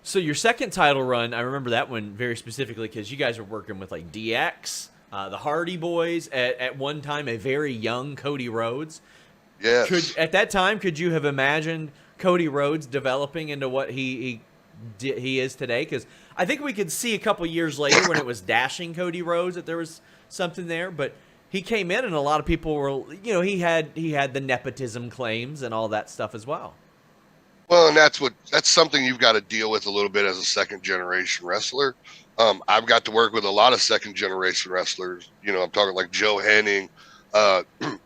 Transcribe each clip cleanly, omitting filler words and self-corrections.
So your second title run, I remember that one very specifically because you guys were working with like DX, the Hardy Boys, at one time a very young Cody Rhodes. Yes. At that time, could you have imagined Cody Rhodes developing into what he is today? Because I think we could see a couple years later when it was dashing Cody Rhodes that there was something there, but he came in and a lot of people were, he had the nepotism claims and all that stuff as well. Well, and that's something you've got to deal with a little bit as a second generation wrestler. I've got to work with a lot of second generation wrestlers. I'm talking like Joe Henning, uh,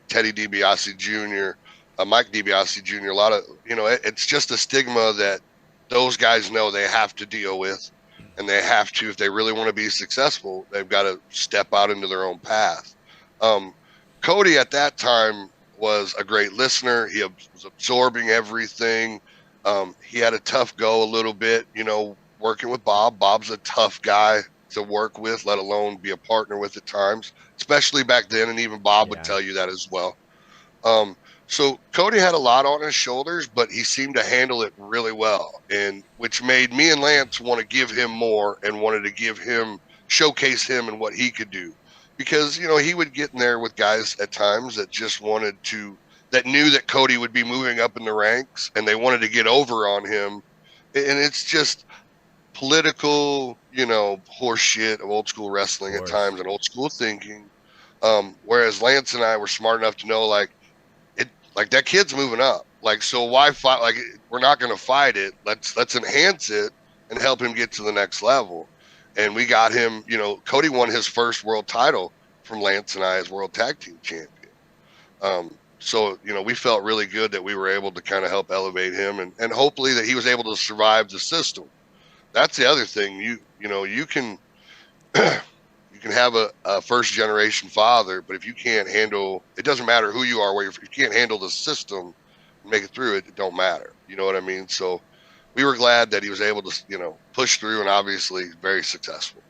Teddy DiBiase Jr., Mike DiBiase Jr. A lot of, it's just a stigma that those guys know they have to deal with, and they have to, if they really want to be successful, they've got to step out into their own path. Um, Cody at that time was a great listener. He was absorbing everything. He had a tough go a little bit, working with Bob. Bob's a tough guy to work with, let alone be a partner with at times, especially back then. And even Bob would Yeah. tell you that as well. Um, so Cody had a lot on his shoulders, but he seemed to handle it really well, and which made me and Lance want to give him more and wanted to showcase him and what he could do. Because, he would get in there with guys at times that just that knew that Cody would be moving up in the ranks and they wanted to get over on him. And it's just political, horse shit of old school Of wrestling at course. times and old school thinking. Whereas Lance and I were smart enough to know, like that kid's moving up. Like, so why fight? Like, we're not going to fight it. Let's enhance it and help him get to the next level. And we got him, Cody won his first world title from Lance and I as world tag team champion. So, we felt really good that we were able to kind of help elevate him and hopefully that he was able to survive the system. That's the other thing. You can, you can have a first generation father, but if you can't handle, it doesn't matter who you are, if you can't handle the system and make it through it, it don't matter. You know what I mean? So we were glad that he was able to, push through and obviously very successful.